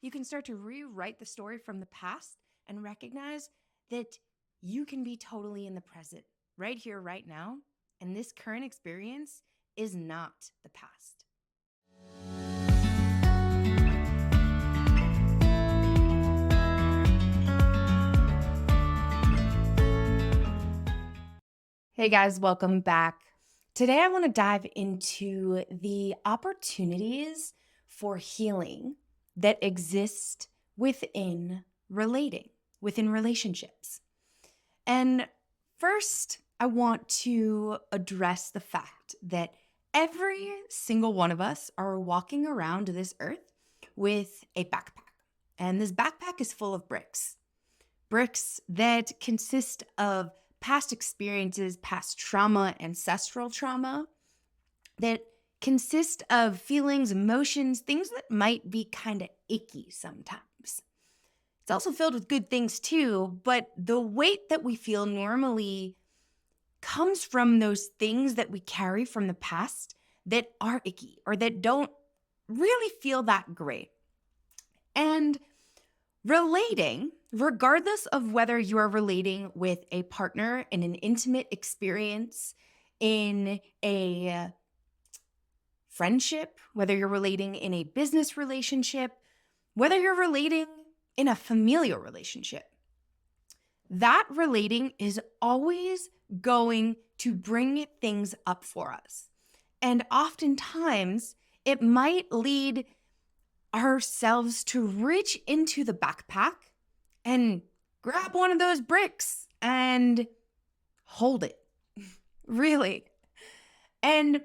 you can start to rewrite the story from the past and recognize that you can be totally in the present, right here, right now. And this current experience is not the past. Hey guys, welcome back. Today I want to dive into the opportunities for healing that exist within within relationships. And first, I want to address the fact that every single one of us are walking around this earth with a backpack. And this backpack is full of bricks that consist of past experiences, past trauma, ancestral trauma, that consist of feelings, emotions, things that might be kind of icky sometimes. It's also filled with good things too, but the weight that we feel normally comes from those things that we carry from the past that are icky or that don't really feel that great. And relating, regardless of whether you are relating with a partner in an intimate experience, in a friendship, whether you're relating in a business relationship, whether you're relating in a familial relationship, that relating is always going to bring things up for us. And oftentimes, it might lead ourselves to reach into the backpack and grab one of those bricks and hold it. Really. And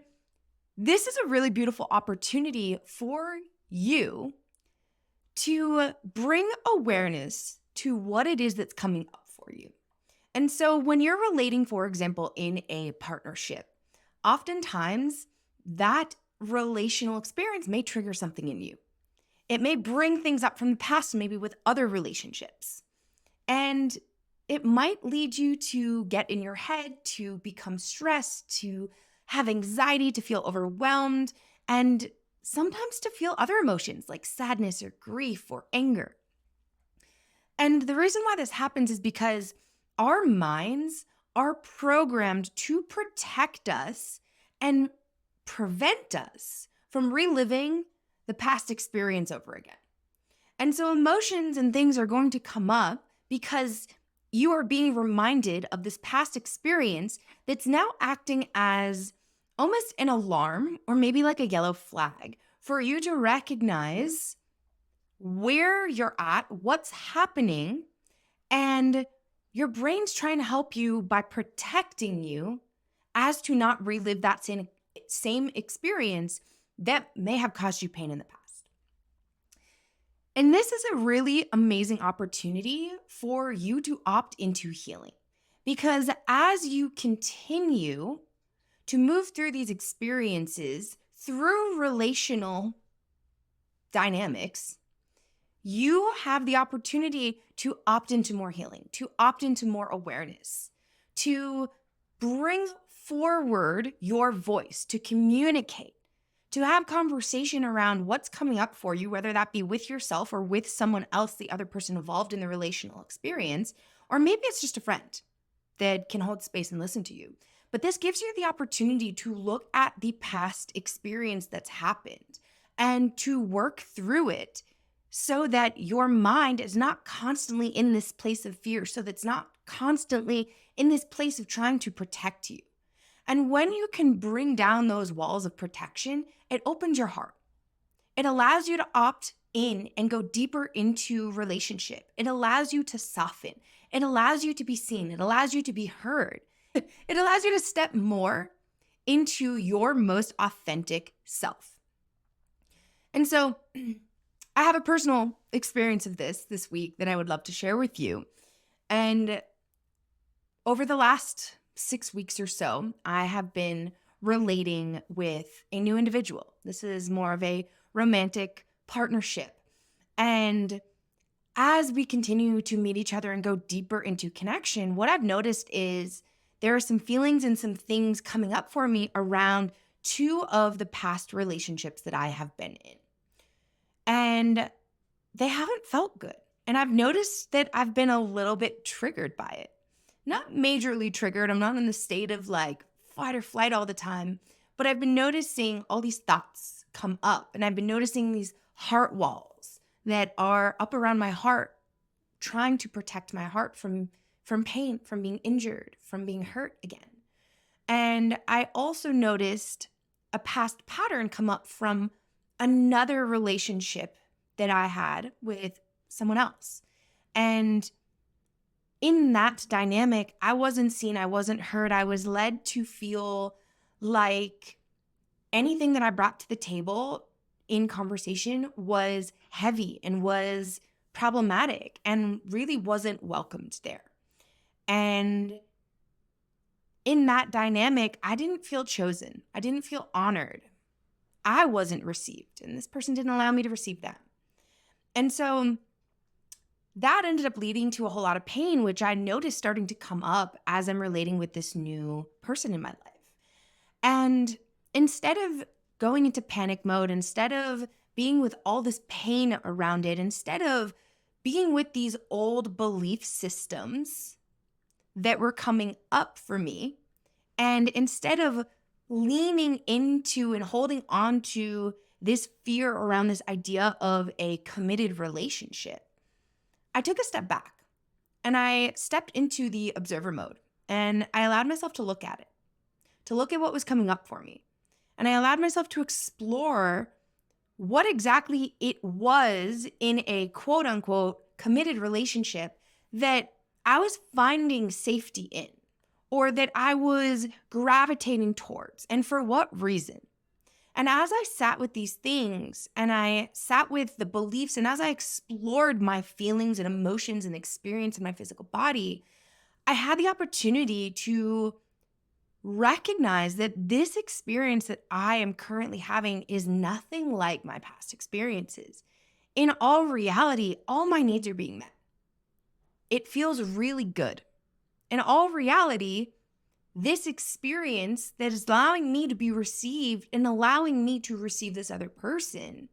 this is a really beautiful opportunity for you to bring awareness to what it is that's coming up for you. And so when you're relating, for example, in a partnership, oftentimes that relational experience may trigger something in you. It may bring things up from the past, maybe with other relationships. And it might lead you to get in your head, to become stressed, to have anxiety, to feel overwhelmed, and sometimes to feel other emotions like sadness or grief or anger. And the reason why this happens is because our minds are programmed to protect us and prevent us from reliving the past experience over again. And so emotions and things are going to come up because you are being reminded of this past experience that's now acting as almost an alarm or maybe like a yellow flag for you to recognize where you're at, what's happening, and your brain's trying to help you by protecting you as to not relive that same experience that may have caused you pain in the past. And this is a really amazing opportunity for you to opt into healing, because as you continue to move through these experiences through relational dynamics, you have the opportunity to opt into more healing, to opt into more awareness, to bring forward your voice, to communicate, to have conversation around what's coming up for you, whether that be with yourself or with someone else, the other person involved in the relational experience, or maybe it's just a friend that can hold space and listen to you. But this gives you the opportunity to look at the past experience that's happened and to work through it so that your mind is not constantly in this place of fear, so that's not constantly in this place of trying to protect you. And when you can bring down those walls of protection, it opens your heart. It allows you to opt in and go deeper into relationship. It allows you to soften. It allows you to be seen. It allows you to be heard. It allows you to step more into your most authentic self. And so I have a personal experience of this week that I would love to share with you. And over the last 6 weeks or so, I have been relating with a new individual. This is more of a romantic partnership. And as we continue to meet each other and go deeper into connection, what I've noticed is there are some feelings and some things coming up for me around 2 of the past relationships that I have been in. And they haven't felt good. And I've noticed that I've been a little bit triggered by it. Not majorly triggered. I'm not in the state of like fight or flight all the time, but I've been noticing all these thoughts come up, and I've been noticing these heart walls that are up around my heart, trying to protect my heart from pain, from being injured, from being hurt again. And I also noticed a past pattern come up from another relationship that I had with someone else. And in that dynamic, I wasn't seen, I wasn't heard. I was led to feel like anything that I brought to the table in conversation was heavy and was problematic and really wasn't welcomed there. And in that dynamic, I didn't feel chosen. I didn't feel honored. I wasn't received, and this person didn't allow me to receive that. And so that ended up leading to a whole lot of pain, which I noticed starting to come up as I'm relating with this new person in my life. And instead of going into panic mode, instead of being with all this pain around it, instead of being with these old belief systems that were coming up for me, and instead of leaning into and holding on to this fear around this idea of a committed relationship, I took a step back and I stepped into the observer mode, and I allowed myself to look at it, to look at what was coming up for me. And I allowed myself to explore what exactly it was in a quote unquote committed relationship that I was finding safety in, or that I was gravitating towards, and for what reason. And as I sat with these things, and I sat with the beliefs, and as I explored my feelings and emotions and experience in my physical body, I had the opportunity to recognize that this experience that I am currently having is nothing like my past experiences. In all reality, all my needs are being met. It feels really good. In all reality, this experience that is allowing me to be received and allowing me to receive this other person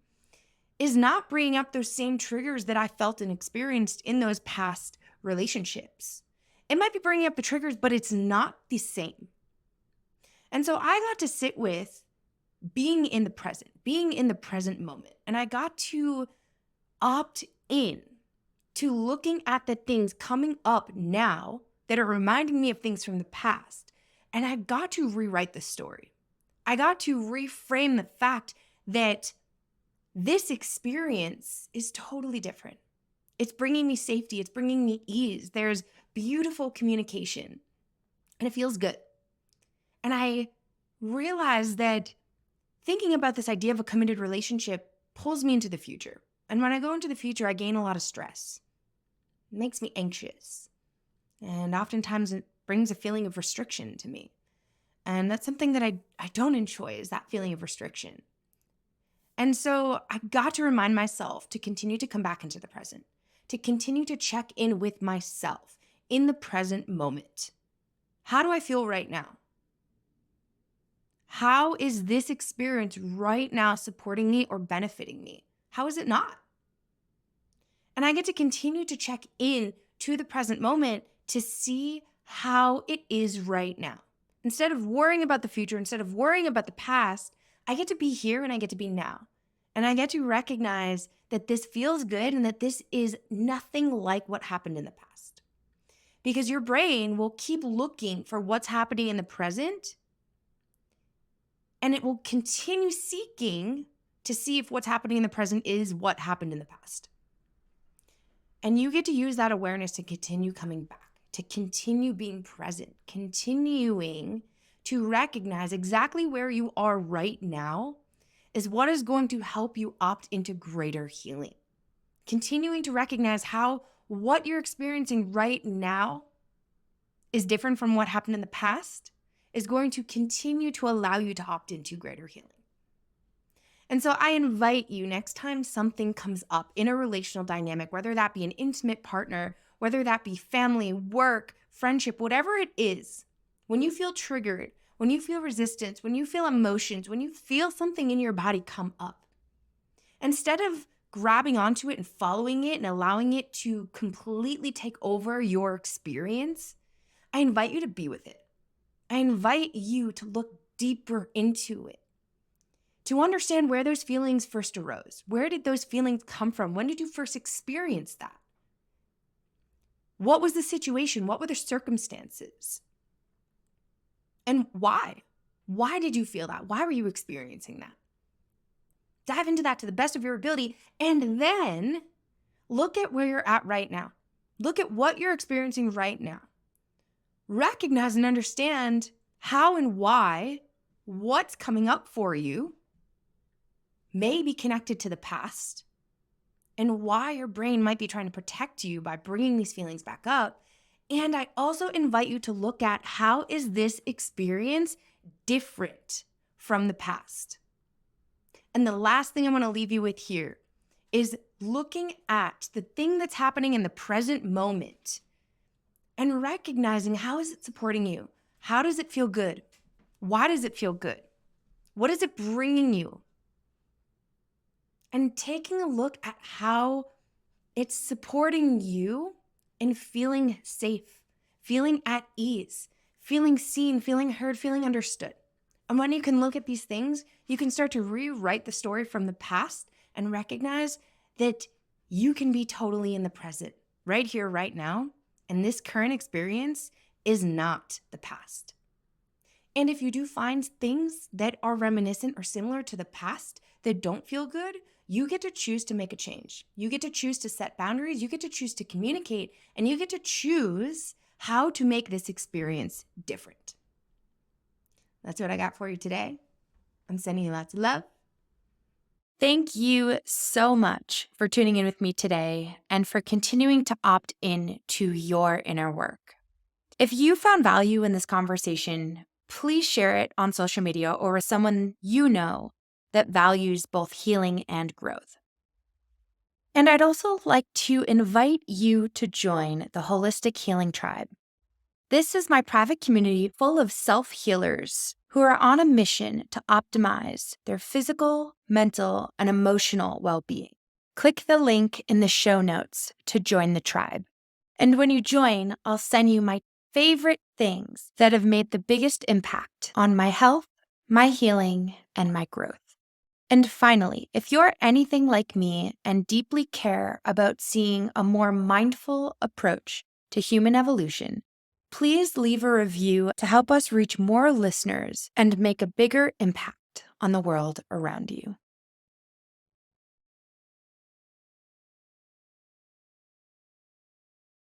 is not bringing up those same triggers that I felt and experienced in those past relationships. It might be bringing up the triggers, but it's not the same. And so I got to sit with being in the present moment. And I got to opt in to looking at the things coming up now that are reminding me of things from the past. And I got to rewrite the story. I got to reframe the fact that this experience is totally different. It's bringing me safety. It's bringing me ease. There's beautiful communication, and it feels good. And I realized that thinking about this idea of a committed relationship pulls me into the future. And when I go into the future, I gain a lot of stress. It makes me anxious. And oftentimes it brings a feeling of restriction to me. And that's something that I don't enjoy, is that feeling of restriction. And so I got to remind myself to continue to come back into the present, to continue to check in with myself in the present moment. How do I feel right now? How is this experience right now supporting me or benefiting me? How is it not? And I get to continue to check in to the present moment to see how it is right now. Instead of worrying about the future, instead of worrying about the past, I get to be here and I get to be now. And I get to recognize that this feels good and that this is nothing like what happened in the past. Because your brain will keep looking for what's happening in the present, and it will continue seeking to see if what's happening in the present is what happened in the past. And you get to use that awareness to continue coming back, to continue being present, continuing to recognize exactly where you are right now is what is going to help you opt into greater healing. Continuing to recognize how what you're experiencing right now is different from what happened in the past is going to continue to allow you to opt into greater healing. And so I invite you, next time something comes up in a relational dynamic, whether that be an intimate partner, whether that be family, work, friendship, whatever it is, when you feel triggered, when you feel resistance, when you feel emotions, when you feel something in your body come up, instead of grabbing onto it and following it and allowing it to completely take over your experience, I invite you to be with it. I invite you to look deeper into it, to understand where those feelings first arose. Where did those feelings come from? When did you first experience that? What was the situation? What were the circumstances? And why? Why did you feel that? Why were you experiencing that? Dive into that to the best of your ability, and then look at where you're at right now. Look at what you're experiencing right now. Recognize and understand how and why what's coming up for you may be connected to the past, and why your brain might be trying to protect you by bringing these feelings back up. And I also invite you to look at, how is this experience different from the past? And the last thing I want to leave you with here is looking at the thing that's happening in the present moment and recognizing, how is it supporting you? How does it feel good? Why does it feel good? What is it bringing you? And taking a look at how it's supporting you in feeling safe, feeling at ease, feeling seen, feeling heard, feeling understood. And when you can look at these things, you can start to rewrite the story from the past and recognize that you can be totally in the present, right here, right now. And this current experience is not the past. And if you do find things that are reminiscent or similar to the past that don't feel good, you get to choose to make a change. You get to choose to set boundaries. You get to choose to communicate, and you get to choose how to make this experience different. That's what I got for you today. I'm sending you lots of love. Thank you so much for tuning in with me today and for continuing to opt in to your inner work. If you found value in this conversation, please share it on social media or with someone you know that values both healing and growth. And I'd also like to invite you to join the Holistic Healing Tribe. This is my private community full of self-healers who are on a mission to optimize their physical, mental, and emotional well-being. Click the link in the show notes to join the tribe. And when you join, I'll send you my favorite things that have made the biggest impact on my health, my healing, and my growth. And finally, if you're anything like me and deeply care about seeing a more mindful approach to human evolution, please leave a review to help us reach more listeners and make a bigger impact on the world around you.